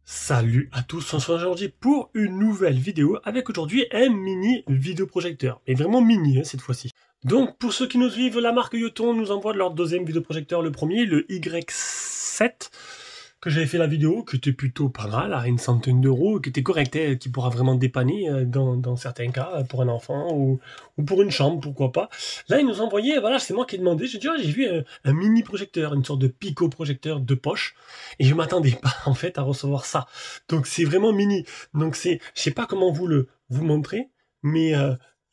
Salut à tous, on se retrouve aujourd'hui pour une nouvelle vidéo avec aujourd'hui un mini vidéoprojecteur. Et vraiment mini cette fois-ci. Donc pour ceux qui nous suivent, la marque Yoton nous envoie leur deuxième vidéoprojecteur, le premier, le Y7, que j'avais fait la vidéo, qui était plutôt pas mal, à une centaine d'euros, qui était correct, qui pourra vraiment dépanner dans certains cas, pour un enfant ou pour une chambre, pourquoi pas. Là, ils nous ont envoyé, voilà, c'est moi qui ai demandé, j'ai dit, j'ai vu un mini projecteur, une sorte de pico projecteur de poche, et je m'attendais pas en fait à recevoir ça. Donc c'est vraiment mini. Donc c'est, je sais pas comment vous montrer, mais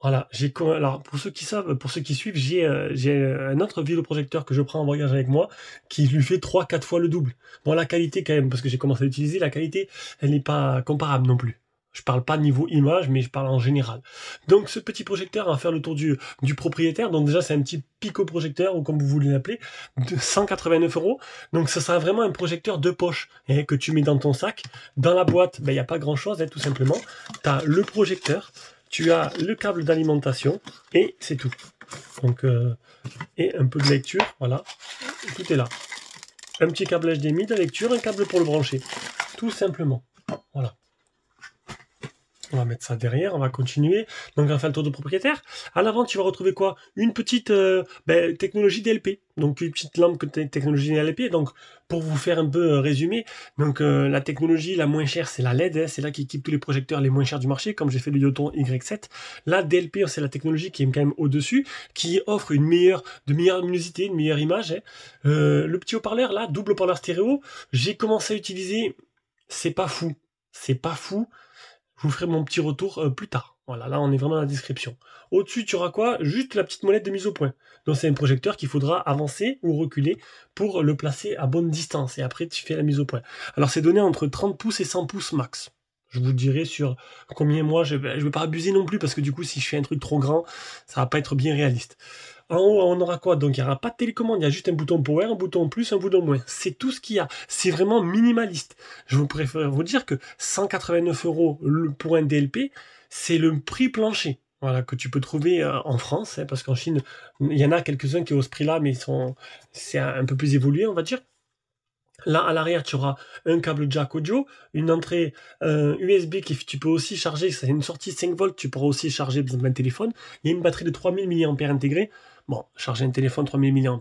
voilà, alors pour ceux qui savent, pour ceux qui suivent, j'ai un autre vidéoprojecteur que je prends en voyage avec moi, qui lui fait 3-4 fois le double. Bon, la qualité quand même, parce que j'ai commencé à l'utiliser, la qualité, elle n'est pas comparable non plus. Je parle pas niveau image, mais je parle en général. Donc ce petit projecteur va faire le tour du propriétaire. Donc déjà c'est un petit pico projecteur, ou comme vous voulez l'appeler, de 189 euros. Donc ça sera vraiment un projecteur de poche que tu mets dans ton sac. Dans la boîte, il n'y a pas grand chose, tout simplement. Tu as le projecteur, tu as le câble d'alimentation et c'est tout. Donc et un peu de lecture, voilà, tout est là. Un petit câble HDMI de lecture, un câble pour le brancher, tout simplement. Voilà. On va mettre ça derrière, on va continuer. Donc on va faire le tour de propriétaire. À l'avant, tu vas retrouver quoi? Une petite technologie DLP. Donc une petite lampe technologie DLP. Donc pour vous faire un peu résumer, donc la technologie la moins chère, c'est la LED. C'est là qui équipe tous les projecteurs les moins chers du marché, comme j'ai fait le Yoton Y7. La DLP, c'est la technologie qui est quand même au-dessus, qui offre de meilleure luminosité, une meilleure image. Le petit haut-parleur là, double haut-parleur stéréo, j'ai commencé à utiliser. C'est pas fou. C'est pas fou. Je vous ferai mon petit retour plus tard. Voilà, là on est vraiment dans la description. Au-dessus, tu auras quoi? Juste la petite molette de mise au point. Donc c'est un projecteur qu'il faudra avancer ou reculer pour le placer à bonne distance. Et après, tu fais la mise au point. Alors c'est donné entre 30 pouces et 100 pouces max. Je vous dirai sur combien moi, je vais pas abuser non plus, parce que du coup, si je fais un truc trop grand, ça va pas être bien réaliste. En haut, on aura quoi? Donc il n'y aura pas de télécommande, il y a juste un bouton power, un bouton plus, un bouton moins. C'est tout ce qu'il y a. C'est vraiment minimaliste. Je vous préfère vous dire que 189 euros pour un DLP, c'est le prix plancher. Voilà, que tu peux trouver en France, parce qu'en Chine, il y en a quelques-uns qui ont ce prix-là, mais c'est un peu plus évolué, on va dire. Là, à l'arrière, tu auras un câble jack audio, une entrée USB que tu peux aussi charger, c'est une sortie 5 volts, tu pourras aussi charger par exemple un téléphone. Il y a une batterie de 3000 mAh intégrée. Bon, charger un téléphone 3000 mAh,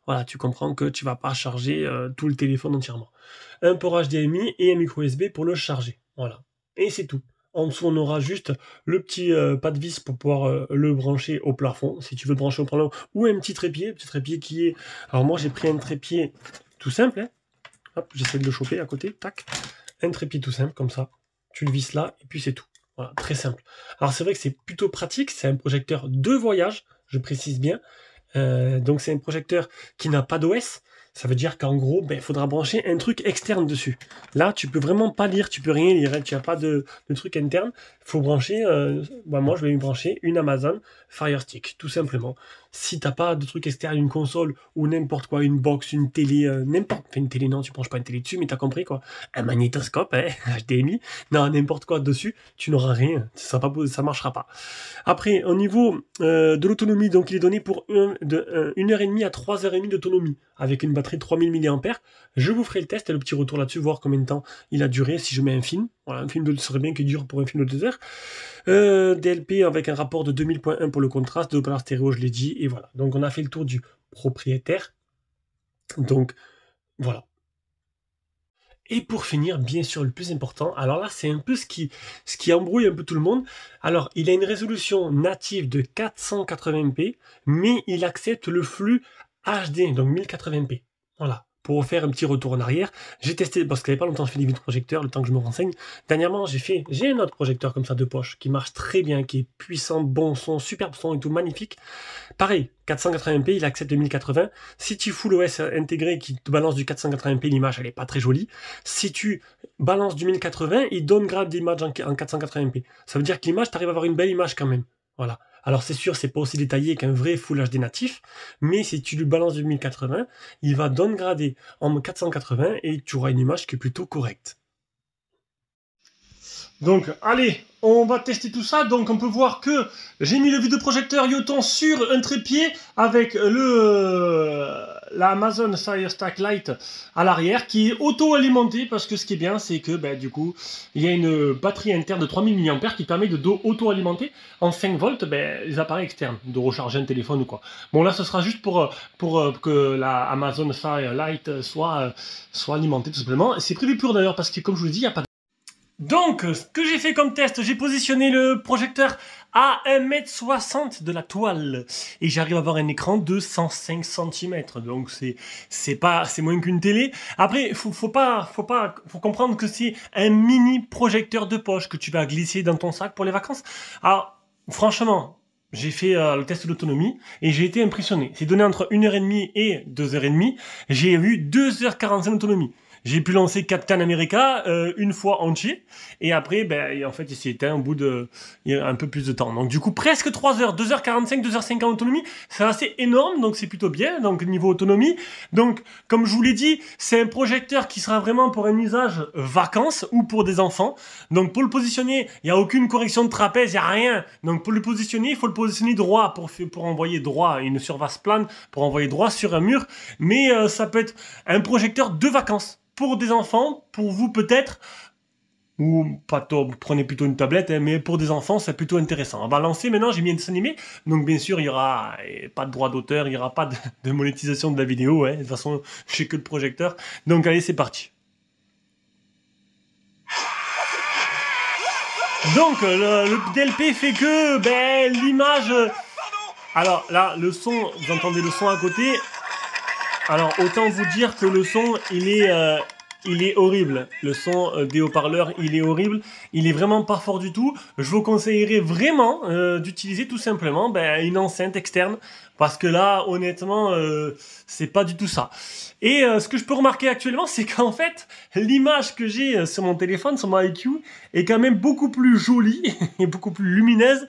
voilà, tu comprends que tu vas pas charger tout le téléphone entièrement. Un port HDMI et un micro USB pour le charger. Voilà. Et c'est tout. En dessous, on aura juste le petit pas de vis pour pouvoir le brancher au plafond, si tu veux le brancher au plafond, ou un petit trépied qui est... Alors moi, j'ai pris un trépied tout simple, hein. Hop, j'essaie de le choper à côté, tac. Un trépied tout simple, comme ça. Tu le visses là, et puis c'est tout. Voilà, très simple. Alors c'est vrai que c'est plutôt pratique, c'est un projecteur de voyage, je précise bien. Donc c'est un projecteur qui n'a pas d'OS. Ça veut dire qu'en gros, il faudra brancher un truc externe dessus. Là, tu peux vraiment pas lire, tu peux rien lire, tu n'as pas de truc interne. Il faut brancher, moi je vais me brancher une Amazon Fire Stick, tout simplement. Si t'as pas de truc externe, une console ou n'importe quoi, une box, une télé, n'importe, enfin une télé non, tu branches pas une télé dessus, mais t'as compris quoi. Un magnétoscope, HDMI, non, n'importe quoi dessus, tu n'auras rien, ça marchera pas. Après, au niveau de l'autonomie, donc il est donné pour 1h30 à 3h30 d'autonomie, avec une batterie de 3000 mAh. Je vous ferai le test et le petit retour là-dessus, voir combien de temps il a duré si je mets un film. Voilà, un film serait bien qu'il dure pour un film de 2 heures. DLP avec un rapport de 2000.1 pour le contraste, de haut-parleur stéréo, je l'ai dit, et voilà. Donc on a fait le tour du propriétaire. Donc voilà. Et pour finir, bien sûr, le plus important, alors là, c'est un peu ce qui embrouille un peu tout le monde. Alors, il a une résolution native de 480p, mais il accepte le flux HD, donc 1080p. Voilà. Pour faire un petit retour en arrière, j'ai testé, parce qu'il n'y avait pas longtemps, je fais des vidéoprojecteurs, le temps que je me renseigne. Dernièrement, j'ai un autre projecteur comme ça de poche, qui marche très bien, qui est puissant, bon son, superbe son et tout, magnifique. Pareil, 480p, il accepte le 1080. Si tu fous l'OS intégré qui te balance du 480p, l'image elle est pas très jolie. Si tu balances du 1080, il donne grade l'image en 480p. Ça veut dire que l'image, tu arrives à avoir une belle image quand même. Voilà. Alors c'est sûr, c'est pas aussi détaillé qu'un vrai Full HD natif, mais si tu lui balances du 1080, il va downgrader en 480 et tu auras une image qui est plutôt correcte. Donc, allez, on va tester tout ça. Donc, on peut voir que j'ai mis le vidéoprojecteur Yoton sur un trépied avec la Amazon Fire Stick Lite à l'arrière qui est auto-alimenté parce que ce qui est bien, c'est que du coup, il y a une batterie interne de 3000 mAh qui permet de auto-alimenter en 5 volts les appareils externes, de recharger un téléphone ou quoi. Bon, là, ce sera juste pour que la Amazon Fire Lite soit alimentée tout simplement. C'est prévu pour d'ailleurs parce que, comme je vous l'ai dit, il n'y a pas de... Donc, ce que j'ai fait comme test, j'ai positionné le projecteur à 1,60 m de la toile. Et j'arrive à avoir un écran de 105 cm. Donc, c'est moins qu'une télé. Après, faut comprendre que c'est un mini projecteur de poche que tu vas glisser dans ton sac pour les vacances. Alors, franchement, j'ai fait le test d'autonomie et j'ai été impressionné. C'est donné entre 1h30 et 2h30. J'ai eu 2h45 d'autonomie. J'ai pu lancer Captain America une fois entier et après en fait il s'est éteint au bout de un peu plus de temps. Donc du coup presque 3 heures, 2h45, 2h50 d'autonomie, c'est assez énorme donc c'est plutôt bien donc niveau autonomie. Donc comme je vous l'ai dit, c'est un projecteur qui sera vraiment pour un usage vacances ou pour des enfants. Donc pour le positionner, il n'y a aucune correction de trapèze, il n'y a rien. Donc pour le positionner, il faut le positionner droit pour envoyer droit, une surface plane pour envoyer droit sur un mur, mais ça peut être un projecteur de vacances. Pour des enfants, pour vous peut-être, ou pas tôt, prenez plutôt une tablette, hein, mais pour des enfants, c'est plutôt intéressant. On va lancer maintenant, j'ai mis un dessin animé, donc bien sûr, il n'y aura pas de droit d'auteur, il n'y aura pas de monétisation de la vidéo, hein. De toute façon, je sais que le projecteur. Donc allez, c'est parti. Donc, le DLP fait que, l'image... Alors là, le son, vous entendez le son à côté. Alors, autant vous dire que le son, il est horrible. Le son des haut-parleurs, il est horrible. Il est vraiment pas fort du tout. Je vous conseillerais vraiment d'utiliser tout simplement une enceinte externe. Parce que là, honnêtement, c'est pas du tout ça. Et ce que je peux remarquer actuellement, c'est qu'en fait, l'image que j'ai sur mon téléphone, sur mon IQ, est quand même beaucoup plus jolie et beaucoup plus lumineuse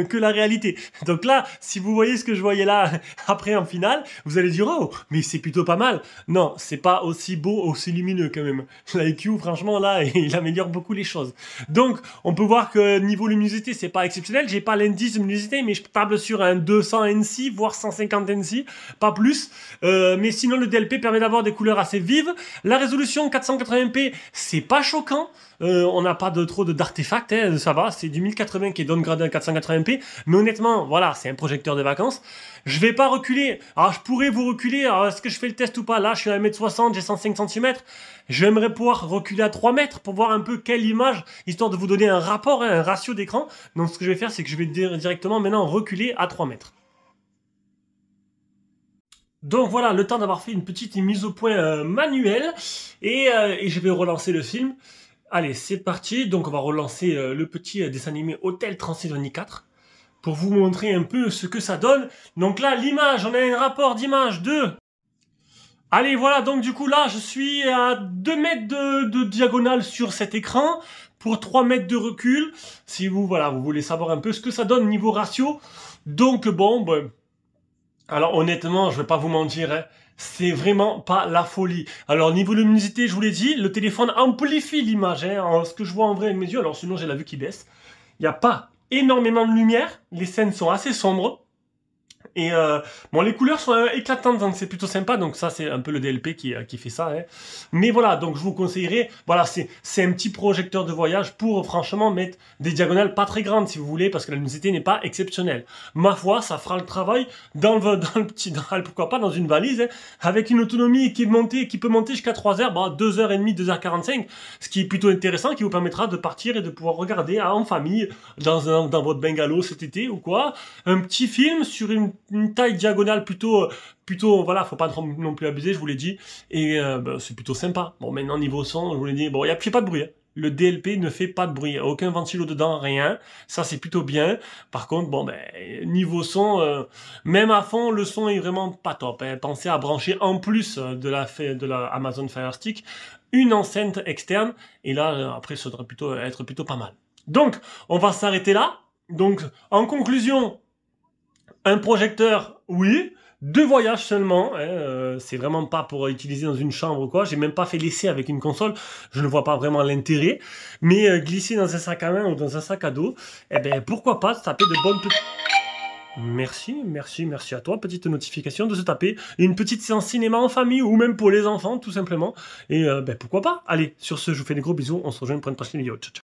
que la réalité. Donc là, si vous voyez ce que je voyais là après en finale, vous allez dire « Oh, mais c'est plutôt pas mal ». Non, c'est pas aussi beau, aussi lumineux quand même. L'IQ, franchement, là, il améliore beaucoup les choses. Donc, on peut voir que niveau luminosité, c'est pas exceptionnel. J'ai pas l'indice de luminosité, mais je table sur un 200 NC, voire 150 NC, pas plus. Mais sinon, le DLP permet d'avoir des couleurs assez vives. La résolution 480p, c'est pas choquant. On n'a pas trop d'artefacts, hein, ça va, c'est du 1080 qui est downgradé à 480p, mais honnêtement, voilà, c'est un projecteur de vacances. Je vais pas reculer, alors je pourrais vous reculer, alors est-ce que je fais le test ou pas? Là, je suis à 1,60 m, j'ai 105 cm, j'aimerais pouvoir reculer à 3 mètres pour voir un peu quelle image, histoire de vous donner un rapport, hein, un ratio d'écran. Donc ce que je vais faire, c'est que je vais directement maintenant reculer à 3 mètres. Donc voilà, le temps d'avoir fait une petite mise au point manuelle, et je vais relancer le film. Allez, c'est parti. Donc, on va relancer le petit dessin animé Hôtel Transylvanie 4 pour vous montrer un peu ce que ça donne. Donc là, l'image, on a un rapport d'image de... Allez, voilà, donc du coup là, je suis à 2 mètres de diagonale sur cet écran pour 3 mètres de recul. Si vous, voilà, vous voulez savoir un peu ce que ça donne niveau ratio. Donc bon, alors honnêtement, je vais pas vous mentir, hein. C'est vraiment pas la folie. Alors, niveau luminosité, je vous l'ai dit, le téléphone amplifie l'image, hein, ce que je vois en vrai avec mes yeux. Alors, sinon, j'ai la vue qui baisse. Il n'y a pas énormément de lumière. Les scènes sont assez sombres. Et bon, les couleurs sont éclatantes, donc c'est plutôt sympa. Donc ça, c'est un peu le DLP qui fait ça. Hein. Mais voilà, donc je vous conseillerais, voilà, c'est un petit projecteur de voyage pour franchement mettre des diagonales pas très grandes si vous voulez, parce que la luminosité n'est pas exceptionnelle. Ma foi, ça fera le travail dans le petit, pourquoi pas dans une valise, hein, avec une autonomie qui peut monter jusqu'à 3 heures, 2h30, 2h45, ce qui est plutôt intéressant, qui vous permettra de partir et de pouvoir regarder en famille dans votre bungalow cet été ou quoi, un petit film sur une taille diagonale plutôt, voilà, faut pas non plus abuser, je vous l'ai dit, et c'est plutôt sympa. Bon, maintenant, niveau son, je vous l'ai dit, bon, il n'y a pas de bruit, hein. Le DLP ne fait pas de bruit, aucun ventilo dedans, rien, ça c'est plutôt bien. Par contre, bon, niveau son, même à fond, le son est vraiment pas top, hein. Pensez à brancher en plus de la Amazon Fire Stick, une enceinte externe, et là, après, ça devrait être plutôt pas mal. Donc, on va s'arrêter là. Donc, en conclusion, un projecteur Oui, 2 voyages seulement, hein, c'est vraiment pas pour utiliser dans une chambre ou quoi. J'ai même pas fait l'essai avec une console, je ne vois pas vraiment l'intérêt. Mais glisser dans un sac à main ou dans un sac à dos, eh ben pourquoi pas se taper de bonnes petites... Merci, merci, merci à toi. Petite notification de se taper une petite séance cinéma en famille ou même pour les enfants, tout simplement. Et ben pourquoi pas. Allez, sur ce, je vous fais des gros bisous. On se rejoint pour une prochaine vidéo. Ciao, ciao.